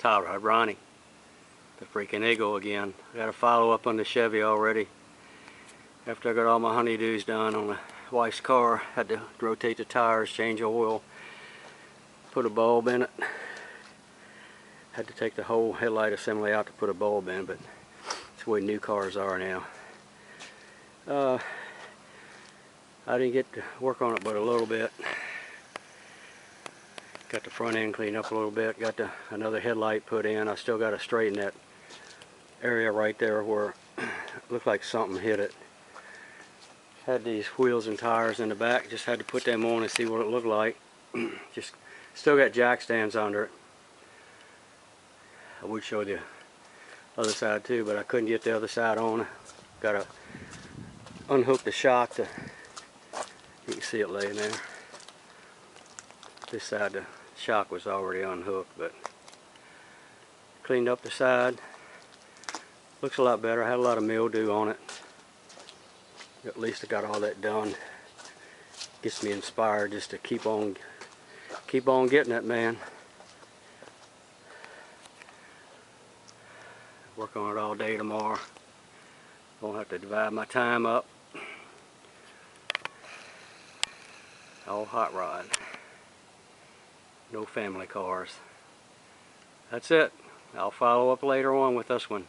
Tie rod Ronnie. The freaking Eagle again. I got to follow up on the Chevy already. After I got all my honeydews done on the wife's car, had to rotate the tires, change oil, put a bulb in it. Had to take the whole headlight assembly out to put a bulb in, but that's the way new cars are now. I didn't get to work on it but a little bit. Got the front end cleaned up a little bit, got another headlight put in. I still got to straighten that area right there where it looked like something hit it. Had these wheels and tires in the back, just had to put them on and see what it looked like. Just still got jack stands under it. I would show the other side too, but I couldn't get the other side on. Got to unhook the shock to, you can see it laying there. This side the shock was already unhooked, but cleaned up the side. Looks a lot better. I had a lot of mildew on it. At least I got all that done. Gets me inspired just to keep on getting it, man. Work on it all day tomorrow. Won't have to divide my time up. All hot rod. No family cars. That's it. I'll follow up later on with this one.